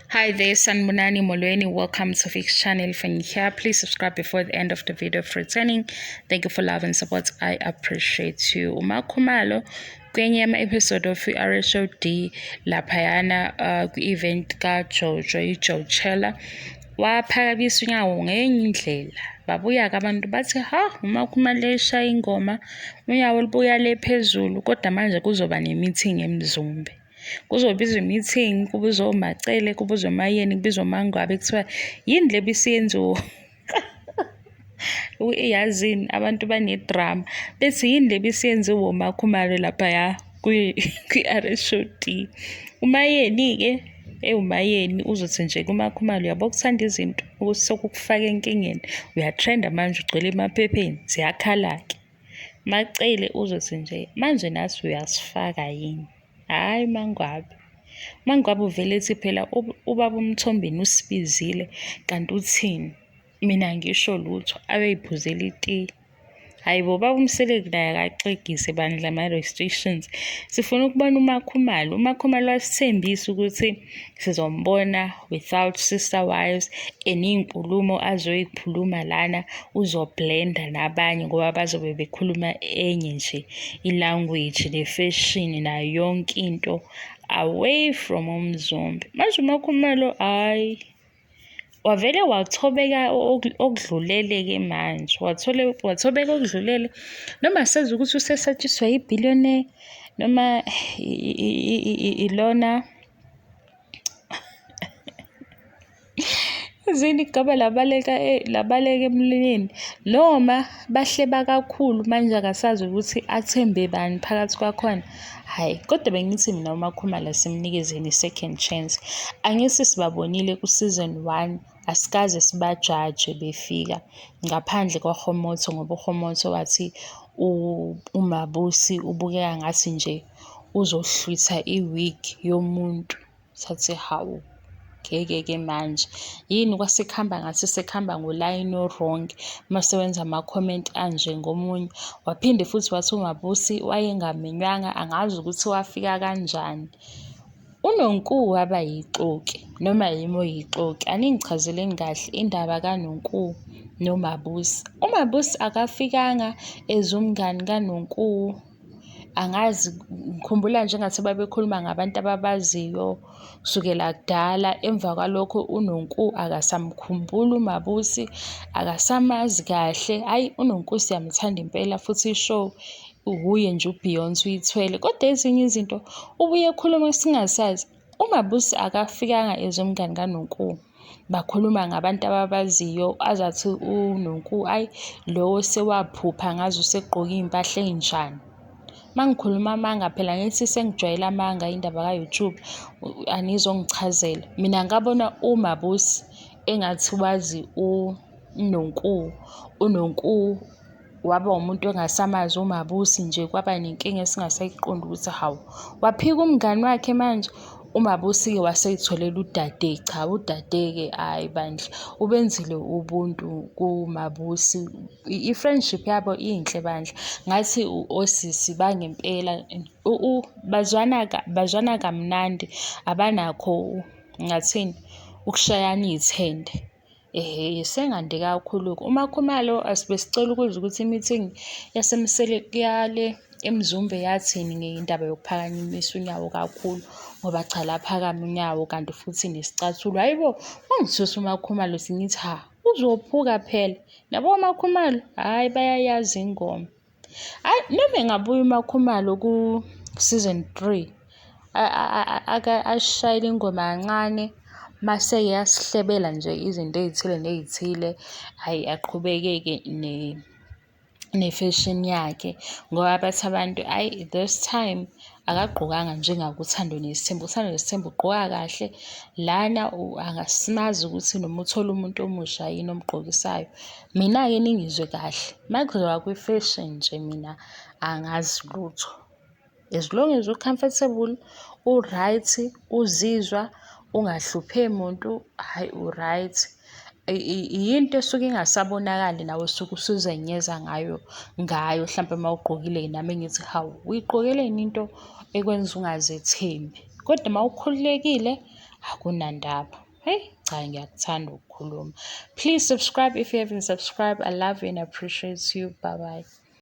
Hi there, Sanmunani Molweni. Welcome to Fix channel. If you're here, please subscribe before the end of the video for returning. Thank you for love and support. I appreciate you. Makhumalo kwenye episode of RSOD laphayana ku-event kaJojo iJochela waphakamiswa unyawo ngenye indlela. Babuya-ke abantu bathi uMakhumalo eshaya ingoma unyawo lubuya le phezulu, kodwa manje kuzoba ne-meeting eMzumbe. Kuzobizwa i-meeting, kubuzwa oMacele, kubuzwa oMayeni, kubizwa oMangwabe, kuthiwa yini le bisiyenziwa yazini abantu banedrama bethi yini le bisiyenziwa uMakhumalo laphaya kwi-RSOD. uMayeni-ke uMayeni uzothi nje kuMakhumalo, uyabo ukuthanda izinto ukuthi sokukufaka enkingeni, uyatrenda manje ugcwele emaphepheni, ziyakhala-ke. Macele uzothi nje manje nathi uyasifaka yini? Hhayi Mangwabe uvele ethi phela ubaba uMthombeni usibizile kanti uthini? Mina ngisho lutho abeyiphuzela itiye. Hhayi bo, baba uMseleku naye akaxegise bandla ama-restrictions. Sifuna ukubona uMakhumalo asithembise ukuthi sizombona without sister wives, eniy'nkulumo azoyikhuluma lana uzoblenda nabanye ngoba bazobe bekhuluma enye nje i-language ne-fashion nayo yonke into away from umzumbe. Manje uMakhumalo hhayi wavele wathobeka okudlulele-ke manje, wathobeka okudlulele, noma sazi ukuthi usesatshiswa yibhiliyone noma ilona zini igama labaleka emlilweni, noma bahleba kakhulu manje akasazi ukuthi athembe bani phakathi kwakhona. Hhayi, kodwa bengithi mina uMakhumalo simnikezeni i-second chance. Angithi sibabonile ku-season 1, asikaze sibajaje befika ngaphandle kwaHomotho, ngoba uHomotho wathi uMabucie ubukeka ngathi nje uzohlwitha i-wig yomuntu. Sathi hawu, ngeke-ke manje yini kwasekuhamba ngathi sekuhamba ngolayini o-wrong masewenza ama-comment anje ngomunye. Waphinde futhi wathi uMabucie wayengaminywanga, angazi ukuthi wafika kanjani. uNonku waba yixoki noma yimi oyixoki, aningichazeleni kahle indaba kaNonku noMabucie. uMabucie akafikanga ezumngani kaNonku, angazi, ngikhumbula nje engathi babekhuluma ngabantu ababaziyo kusukela kudala. Emva kwalokho uNonku akasamkhumbuli uMabucie, akasamazi kahle. Hhayi, uNonku siyamthanda impela futhi ishow uye nje uBeyonce uyithwele, kodwa ezinye izinto ubuye ekhuluma singasazi. uMabucie akafikanga ezomngani kaNonku, bakhuluma ngabantu ababaziyo, azathi uNonku hhayi lowo sewaphupha ngaze usegqoke iy'mpahla ey'njani. Mangikhuluma amanga phela ngithi sengijwayele amanga indaba ka-YouTube, anizongichazela. Mina ngabona uMabucie engathi wazi uNonku. uNonku waba umuntu ongasamazi uMabucie nje, kwaba nenkinga esingasayiqondi ukuthi hawu waphika umngani wakhe manje. uMabucie-ke waseyitholela udade. Cha, udade-ke hhayi bandla ubenzile ubuntu kuMabucie. I-friendship yabo inhle bandla, ngathi osisi bangempela, bazwana kamnandi, abanakho ngathini ukushayana iy'thende. Sengande kakhulu-ke uMakhumalo. Asibesicela ukuzwa ukuthi i-meeting yaseMseleku yale eMzumbe yathini ngendaba yokuphakamisa unyawo kakhulu, ngoba cha laphakama unyawo kanti futhi nesicathulo. Hhayi bo, wangithusa uMakhumalo singithi uzophuka phela. Yabo uMakhumalo hhayi bayayazi ingoma. Hhayi, noma engabuya uMakhumalo ku-season 3 ashayele ingoma kancane, mase-ke yasihlebela nje izinto ey'thile ney'thile. Hhayi, aqhubeke-ke ne-fashion yakhe, ngoba bathi abantu hhayi this time akagqokanga njengakuthando Nesthembu. uthando Nesthembu ugqoka kahle lana, angasimazi ukuthi noma uthola umuntu omusha yini omgqokisayo. Mina-ke ningizwe kahle, makuziwa kwi-fashion nje mina angazi lutho. As long as u-comfortable, u-right, uzizwa ungahluphe muntu, hhayi u-right. Yinto esuke ingasabonakali nawe usuke usuzenyeza ngayo mhlawumpe uma ugqokile nami ngithi hawu uyigqokeleni into ekwenza ungazethembi. Kodwa uma ukhululekile akunandaba. Hey, cha ngiyakuthanda ukukhuluma. Please subscribe if you haven't subscribed. I love you and appreciate you. Bye bye.